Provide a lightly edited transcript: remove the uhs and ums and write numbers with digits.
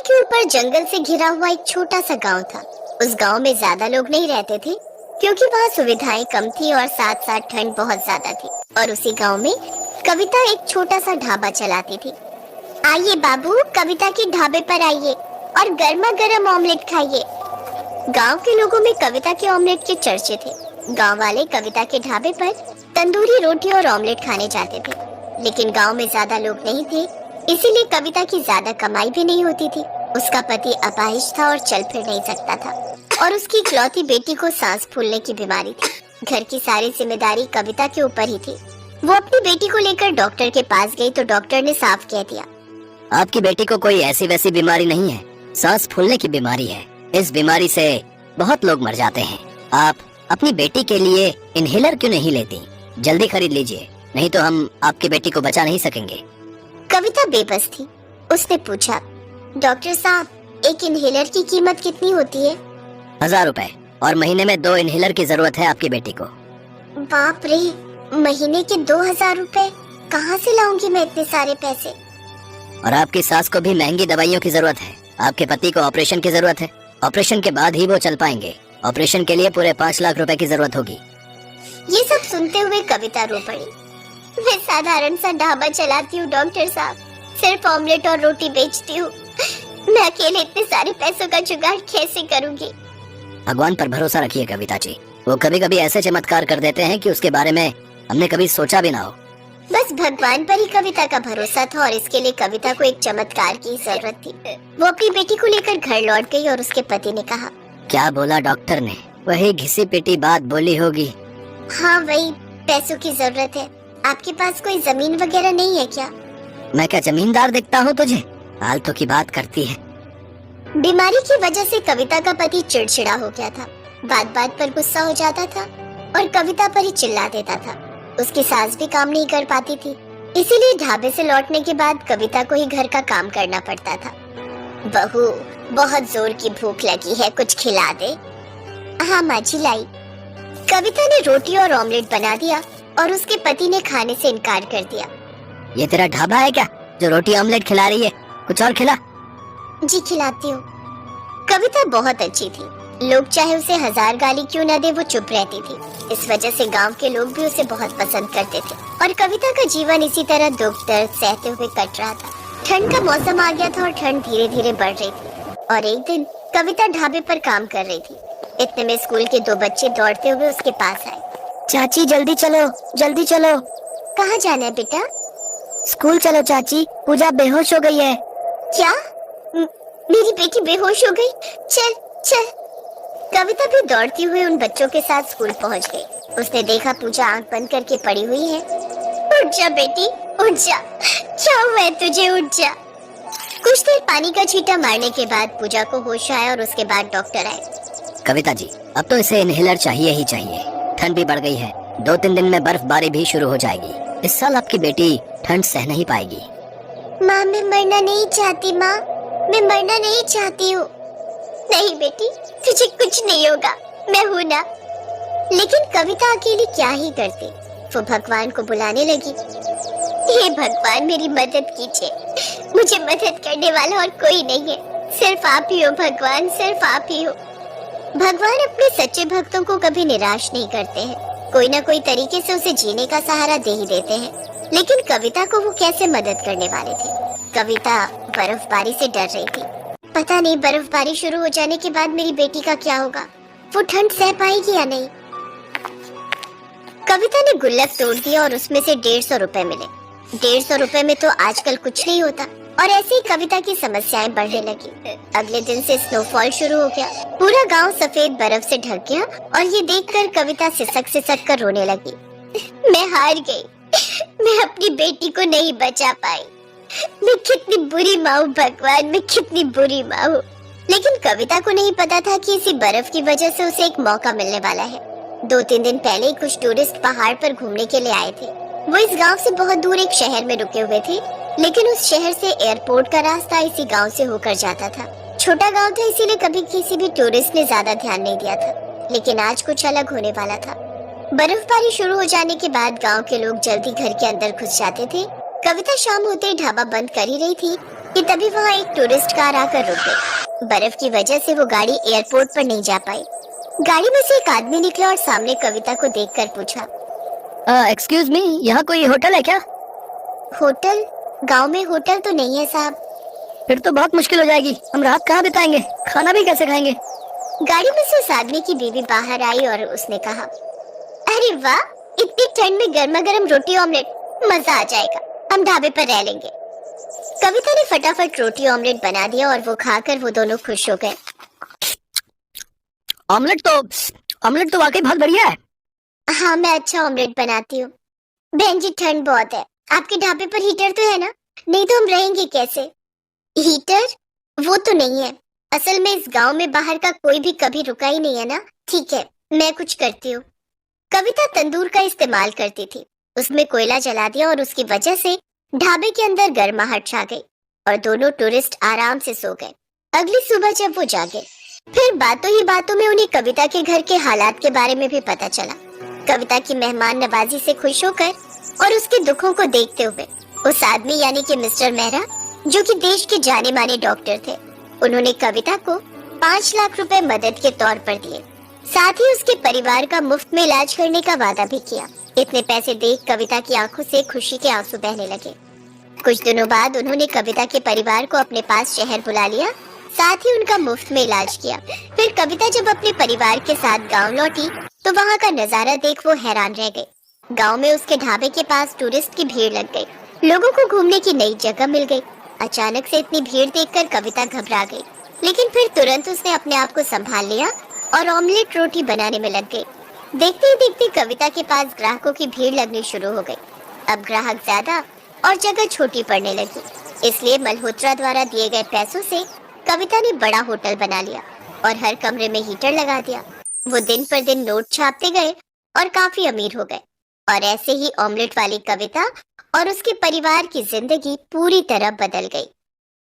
के ऊपर जंगल से घिरा हुआ एक छोटा सा गांव था। उस गांव में ज्यादा लोग नहीं रहते थे क्योंकि वहाँ सुविधाएं कम थी और साथ साथ ठंड बहुत ज्यादा थी। और उसी गांव में कविता एक छोटा सा ढाबा चलाती थी। आइए बाबू, कविता के ढाबे पर आइए और गर्मा गर्म ऑमलेट खाइए। गांव के लोगों में कविता के ऑमलेट के चर्चे थे। गांव वाले कविता के ढाबे पर तंदूरी रोटी और ऑमलेट खाने जाते थे, लेकिन गांव में ज्यादा लोग नहीं थे, इसीलिए कविता की ज्यादा कमाई भी नहीं होती थी। उसका पति अपाहिज था और चल फिर नहीं सकता था और उसकी इकलौती बेटी को सांस फूलने की बीमारी थी। घर की सारी जिम्मेदारी कविता के ऊपर ही थी। वो अपनी बेटी को लेकर डॉक्टर के पास गई तो डॉक्टर ने साफ कह दिया, आपकी बेटी को कोई ऐसी वैसी बीमारी नहीं है, सांस फूलने की बीमारी है। इस बीमारी से बहुत लोग मर जाते हैं। आप अपनी बेटी के लिए इनहेलर क्यों नहीं लेती? जल्दी खरीद लीजिए, नहीं तो हम आपकी बेटी को बचा नहीं सकेंगे। कविता बेबस थी। उसने पूछा, डॉक्टर साहब, एक इनहेलर की कीमत कितनी होती है? 1000 रुपए, और महीने में 2 इनहेलर की जरूरत है आपकी बेटी को। बाप रे, महीने के 2000 रुपए कहाँ से लाऊंगी मैं इतने सारे पैसे? और आपकी सास को भी महंगी दवाइयों की जरूरत है। आपके पति को ऑपरेशन की जरूरत है। ऑपरेशन के बाद ही वो चल पाएंगे। ऑपरेशन के लिए पूरे 5 लाख रुपए की जरूरत होगी। ये सब सुनते हुए कविता रो पड़ी। मैं साधारण सा ढाबा चलाती हूँ डॉक्टर साहब, सिर्फ ऑमलेट और रोटी बेचती हूँ। मैं अकेले इतने सारे पैसों का जुगाड़ कैसे करूँगी? भगवान पर भरोसा रखिए कविता जी, वो कभी कभी ऐसे चमत्कार कर देते हैं कि उसके बारे में हमने कभी सोचा भी ना हो। बस भगवान पर ही कविता का भरोसा था और इसके लिए कविता को एक चमत्कार की जरूरत थी। वो अपनी बेटी को लेकर घर लौट गई और उसके पति ने कहा, क्या बोला डॉक्टर ने? वही घिसी पिटी बात बोली होगी। हाँ वही, पैसों की जरूरत है। आपके पास कोई जमीन वगैरह नहीं है क्या? मैं क्या जमींदार दिखता हूँ तुझे? फालतू की बात करती है। बीमारी की वजह से कविता का पति चिड़चिड़ा हो गया था। बात बात पर गुस्सा हो जाता था और कविता पर ही चिल्ला देता था। उसकी सास भी काम नहीं कर पाती थी, इसीलिए ढाबे से लौटने के बाद कविता को ही घर का काम करना पड़ता था। बहू, बहुत जोर की भूख लगी है, कुछ खिला दे। हाँ माँ जी, लाई। कविता ने रोटी और ऑमलेट बना दिया और उसके पति ने खाने से इनकार कर दिया। ये तेरा ढाबा है क्या जो रोटी ऑमलेट खिला रही है? कुछ और खिला। जी खिलाती हूँ। कविता बहुत अच्छी थी। लोग चाहे उसे 1000 गाली क्यों न दे, वो चुप रहती थी। इस वजह से गांव के लोग भी उसे बहुत पसंद करते थे और कविता का जीवन इसी तरह दुख दर्द सहते हुए कट रहा था। ठंड का मौसम आ गया था और ठंड धीरे धीरे बढ़ रही थी और एक दिन कविता ढाबे पर काम कर रही थी। इतने में स्कूल के 2 बच्चे दौड़ते हुए उसके पास आए। चाची जल्दी चलो, जल्दी चलो। कहाँ जाना है बेटा? स्कूल चलो चाची, पूजा बेहोश हो गई है। क्या? मेरी बेटी बेहोश हो गई? चल चल। कविता भी दौड़ती हुई उन बच्चों के साथ स्कूल पहुंच गई। उसने देखा पूजा आंख बंद करके पड़ी हुई है। उठ जा बेटी, उठ जा। क्या हुआ है तुझे? उठ जा। कुछ देर पानी का छींटा मारने के बाद पूजा को होश आया और उसके बाद डॉक्टर आए। कविता जी, अब तो इसे इनहेलर चाहिए ही चाहिए। ठंड भी बढ़ गई है, 2-3 दिन में बर्फबारी भी शुरू हो जाएगी। इस साल आपकी बेटी ठंड सह नहीं पाएगी। माँ, मैं मरना नहीं चाहती। माँ, मैं मरना नहीं चाहती हूँ। नहीं बेटी, तुझे कुछ नहीं होगा, मैं हूँ ना। लेकिन कविता अकेली क्या ही करती। वो भगवान को बुलाने लगी। हे भगवान, मेरी मदद कीजिए। मुझे मदद करने वाला और कोई नहीं है, सिर्फ आप ही हो भगवान, सिर्फ आप ही हो। भगवान अपने सच्चे भक्तों को कभी निराश नहीं करते हैं। कोई ना कोई तरीके से उसे जीने का सहारा दे ही देते हैं। लेकिन कविता को वो कैसे मदद करने वाले थे? कविता बर्फबारी से डर रही थी। पता नहीं बर्फबारी शुरू हो जाने के बाद मेरी बेटी का क्या होगा, वो ठंड सह पाएगी या नहीं। कविता ने गुल्लक तोड़ दिया और उसमें से 150 रुपए मिले। 150 रुपए में तो आजकल कुछ नहीं होता और ऐसे ही कविता की समस्याएं बढ़ने लगी। अगले दिन से स्नोफॉल शुरू हो गया। पूरा गांव सफेद बर्फ से ढक गया और ये देखकर कविता सिसक सिसक कर रोने लगी। मैं हार गई, मैं अपनी बेटी को नहीं बचा पाई। मैं कितनी बुरी माँ हूँ भगवान, मैं कितनी बुरी माँ हूँ। लेकिन कविता को नहीं पता था कि इसी बर्फ की वजह से उसे एक मौका मिलने वाला है। 2-3 दिन पहले कुछ टूरिस्ट पहाड़ पर घूमने के लिए आए थे। वो इस गांव से बहुत दूर एक शहर में रुके हुए थे, लेकिन उस शहर से एयरपोर्ट का रास्ता इसी गांव से होकर जाता था। छोटा गांव था, इसीलिए कभी किसी भी टूरिस्ट ने ज्यादा ध्यान नहीं दिया था। लेकिन आज कुछ अलग होने वाला था। बर्फबारी शुरू हो जाने के बाद गांव के लोग जल्दी घर के अंदर घुस जाते थे। कविता शाम होते ही ढाबा बंद कर ही रही थी कि तभी वहाँ एक टूरिस्ट कार आकर रुक गई। बर्फ की वजह से वो गाड़ी एयरपोर्ट पर नहीं जा पाई। गाड़ी में से एक आदमी निकला और सामने कविता को देखकर पूछा, एक्सक्यूज मी, यहाँ कोई होटल है क्या? होटल? गांव में होटल तो नहीं है साहब। फिर तो बहुत मुश्किल हो जाएगी, हम रात कहाँ बिताएंगे, खाना भी कैसे खाएंगे? गाड़ी में से उस आदमी की बीवी बाहर आई और उसने कहा, अरे वाह, इतनी ठंड में गर्मा गर्म रोटी ऑमलेट, मजा आ जाएगा, हम ढाबे पर रह लेंगे। कविता ने फटाफट रोटी ऑमलेट बना दिया और वो खाकर वो दोनों खुश हो गए। ऑमलेट तो वाकई बहुत बढ़िया है। हाँ, मैं अच्छा ऑमलेट बनाती हूँ। बहन जी, ठंड बहुत है, आपके ढाबे पर हीटर तो है ना? नहीं तो हम रहेंगे कैसे? हीटर? वो तो नहीं है। असल में इस गांव में बाहर का कोई भी कभी रुका ही नहीं है ना। ठीक है, मैं कुछ करती हूँ। कविता तंदूर का इस्तेमाल करती थी। उसमें कोयला जला दिया और उसकी वजह से ढाबे के अंदर गर्माहट छा गई और दोनों टूरिस्ट आराम से सो गए। अगली सुबह जब वो जागे, फिर बातों ही बातों में उन्हें कविता के घर के हालात के बारे में भी पता चला। कविता की मेहमान नवाजी से खुश होकर और उसके दुखों को देखते हुए उस आदमी यानी कि मिस्टर मेहरा, जो कि देश के जाने माने डॉक्टर थे, उन्होंने कविता को 5 लाख रुपए मदद के तौर पर दिए। साथ ही उसके परिवार का मुफ्त में इलाज करने का वादा भी किया। इतने पैसे देख कविता की आंखों से खुशी के आंसू बहने लगे। कुछ दिनों बाद उन्होंने कविता के परिवार को अपने पास शहर बुला लिया, साथ ही उनका मुफ्त में इलाज किया। फिर कविता जब अपने परिवार के साथ गांव लौटी तो वहां का नजारा देख वो हैरान रह गई। गांव में उसके ढाबे के पास टूरिस्ट की भीड़ लग गई। लोगों को घूमने की नई जगह मिल गई। अचानक से इतनी भीड़ देखकर कविता घबरा गई, लेकिन फिर तुरंत उसने अपने आप को संभाल लिया और ऑमलेट रोटी बनाने में लग गई। देखते ही देखते कविता के पास ग्राहकों की भीड़ लगनी शुरू हो गई। अब ग्राहक ज्यादा और जगह छोटी पड़ने लगी, इसलिए मल्होत्रा द्वारा दिए गए पैसों से कविता ने बड़ा होटल बना लिया और हर कमरे में हीटर लगा दिया। वो दिन पर दिन नोट छापते गए और काफी अमीर हो गए। और ऐसे ही ऑमलेट वाली कविता और उसके परिवार की जिंदगी पूरी तरह बदल गई।